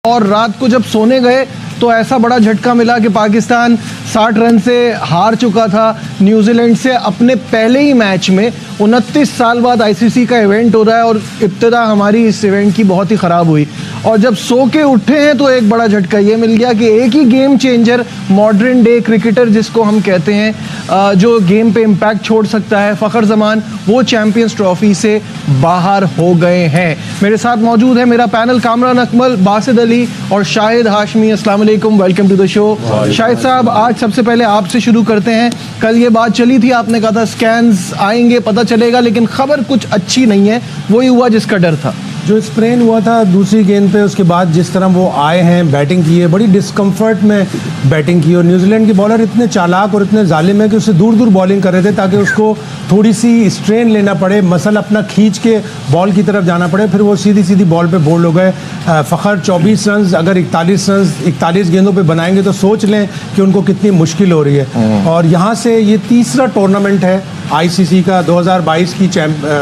और रात को जब सोने गए तो ऐसा बड़ा झटका मिला कि पाकिस्तान 60 रन से हार चुका था न्यूजीलैंड से अपने पहले ही मैच में। 29 साल बाद आईसीसी का इवेंट हो रहा है और इब्तिदा हमारी इस इवेंट की बहुत ही ख़राब हुई। और जब सो के उठे हैं तो एक बड़ा झटका ये मिल गया कि एक ही game changer, modern day cricketer जिसको हम कहते हैं, जो गेम पे इम्पैक्ट छोड़ सकता है, फ़खर जमान, वो चैम्पियंस ट्रॉफी से बाहर हो गए हैं। मेरे साथ मौजूद है मेरा पैनल, कामरान अकमल, बासित अली और शाहिद हाशमी। अस्सलाम वालेकुम, welcome to the show. Shahid साहब, आज सबसे पहले आपसे शुरू करते हैं। कल ये बात चली थी, आपने कहा था स्कैन्स आएंगे, पता चलेगा, लेकिन खबर कुछ अच्छी नहीं है। वही हुआ जिसका डर था। जो स्प्रेन हुआ था दूसरी गेंद पे, उसके बाद जिस तरह वो आए हैं, बैटिंग की है, बड़ी डिस्कम्फर्ट में बैटिंग की। और न्यूजीलैंड के बॉलर इतने चालाक और इतने जालिम है कि उससे दूर दूर बॉलिंग कर रहे थे ताकि उसको थोड़ी सी स्ट्रेन लेना पड़े, मसल अपना खींच के बॉल की तरफ जाना पड़े, फिर वो सीधी सीधी बॉल पे बोल्ड हो गए। फ़खर 24 रन अगर 41 गेंदों पे बनाएंगे तो सोच लें कि उनको कितनी मुश्किल हो रही है। और यहाँ से ये तीसरा टूर्नामेंट है आईसीसी का, 2022 की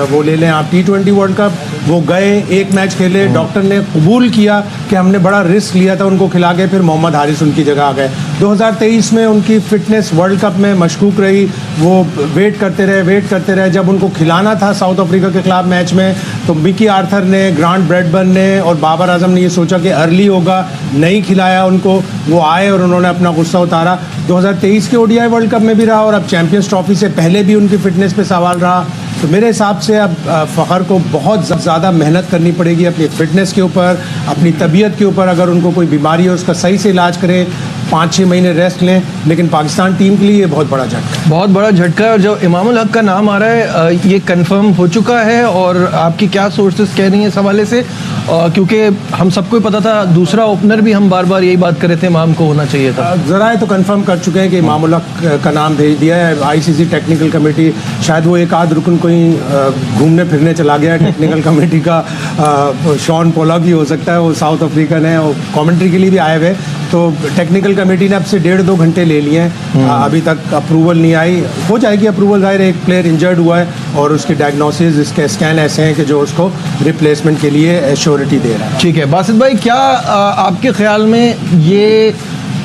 वो ले लें आप, T20 वर्ल्ड कप। वो गए, एक मैच खेले, डॉक्टर ने कबूल किया कि हमने बड़ा रिस्क लिया था उनको खिला के, फिर मोहम्मद हारिस उनकी जगह आ गए। 2023 में उनकी फिटनेस वर्ल्ड कप में मशकूक रही, वो वेट करते रहे। जब उनको खिलाना था साउथ अफ्रीका के खिलाफ मैच में, तो मिकी आर्थर ने, ग्रांट ब्रैडबर्न ने और बाबर आजम ने ये सोचा कि अर्ली होगा, नहीं खिलाया उनको। वो आए और उन्होंने अपना गुस्सा उतारा। 2023 के ओडीआई वर्ल्ड कप में भी रहा और अब चैंपियंस ट्रॉफी से पहले भी उनकी फिटनेस पे सवाल रहा। तो मेरे हिसाब से अब फ़खर को बहुत ज़्यादा मेहनत करनी पड़ेगी अपनी फ़िटनेस के ऊपर, अपनी तबीयत के ऊपर। अगर उनको कोई बीमारी है उसका सही से इलाज करें, 5-6 महीने रेस्ट लें। लेकिन पाकिस्तान टीम के लिए ये बहुत बड़ा झटका, बहुत बड़ा झटका है। और जो इमामुल हक का नाम आ रहा है, ये कंफर्म हो चुका है? और आपकी क्या सोर्सेस कह रही हैं इस हवाले से? क्योंकि हम सबको ही पता था दूसरा ओपनर भी, हम बार बार यही बात कर रहे थे, इमाम को होना चाहिए था। ज़रा तो कंफर्म कर चुके हैं कि इमामुल हक का नाम भेज दिया है आईसीसी टेक्निकल कमेटी। शायद वो एक आध रुकन कहीं घूमने फिरने चला गया है टेक्निकल कमेटी का। शॉन पोलक ही हो सकता है, वो साउथ अफ्रीकन है, वो कमेंट्री के लिए भी आए हुए। तो टेक्निकल कमेटी ने अब से 1.5-2 घंटे ले लिए हैं, अभी तक अप्रूवल नहीं आई। हो जाएगी अप्रूवल, जाहिर है एक प्लेयर इंजर्ड हुआ है और उसकी डायग्नोसिस, इसके स्कैन ऐसे हैं कि जो उसको रिप्लेसमेंट के लिए एश्योरिटी दे रहा है। ठीक है बासित भाई, क्या आपके ख्याल में ये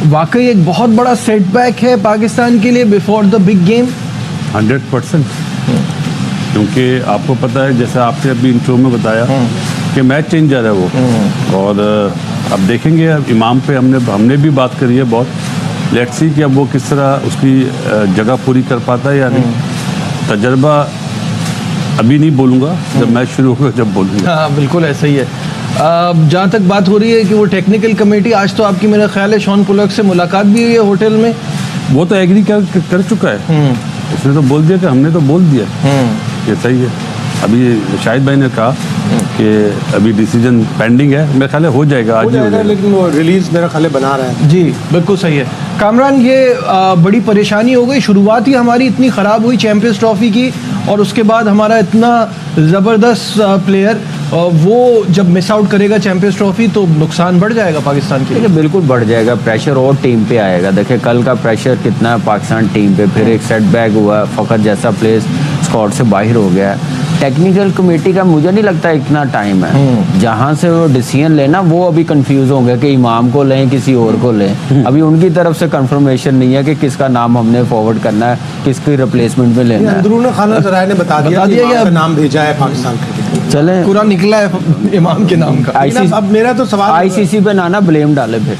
वाकई एक बहुत बड़ा सेटबैक है पाकिस्तान के लिए बिफोर द बिग गेम? 100%, क्योंकि आपको पता है, जैसे आपने अभी इंट्रो में बताया कि मैच चेंजर है वो। और अब देखेंगे, अब इमाम पे हमने भी बात करी है बहुत। लेट्स सी कि अब वो किस तरह उसकी जगह पूरी कर पाता है या नहीं। तजर्बा अभी नहीं बोलूँगा, जब मैच शुरू होगा जब बोलूँगा। हाँ बिल्कुल ऐसा ही है। जहाँ तक बात हो रही है कि वो टेक्निकल कमेटी, आज तो आपकी मेरा ख्याल है शॉन पोलक से मुलाकात भी हुई है होटल में। वो तो एग्री कर चुका है, उसने तो बोल दिया कि हमने तो बोल दिया ये सही है। अभी शाहिद भाई ने कहा कि अभी डिसीजन पेंडिंग है, मेरा ख्याल है हो जाएगा, आज ही हो जाएगा। लेकिन वो रिलीज मेरा ख्याल है बना रहा है। जी बिल्कुल सही है। कामरान, ये बड़ी परेशानी हो गई। शुरुआत ही हमारी इतनी ख़राब हुई चैम्पियंस ट्रॉफी की, और उसके बाद हमारा इतना ज़बरदस्त प्लेयर, वो जब मिस आउट करेगा चैम्पियंस ट्रॉफी तो नुकसान बढ़ जाएगा पाकिस्तान के लिए। बिल्कुल बढ़ जाएगा, प्रेशर और टीम पे आएगा। देखिए कल का प्रेशर कितना है पाकिस्तान टीम पे, फिर एक सेटबैक हुआ, फ़खर जैसा प्लेयर स्क्वाड से बाहर हो गया। टेक्निकल कमेटी का मुझे नहीं लगता इतना टाइम है, जहाँ से वो डिसीजन लेना, वो अभी कंफ्यूज होंगे कि इमाम को लें किसी और को लें। अभी उनकी तरफ से कंफर्मेशन नहीं है कि किसका नाम हमने फॉरवर्ड करना है, किसकी रिप्लेसमेंट में लेना है। अंदरून खाना जराए ने बता दिया कि इमाम का नाम भेजा है पाकिस्तान क्रिकेट। चले पूरा निकला है इमाम के नाम का। अब मेरा तो सवाल आईसीसी पे ना ब्लेम डाले फिर।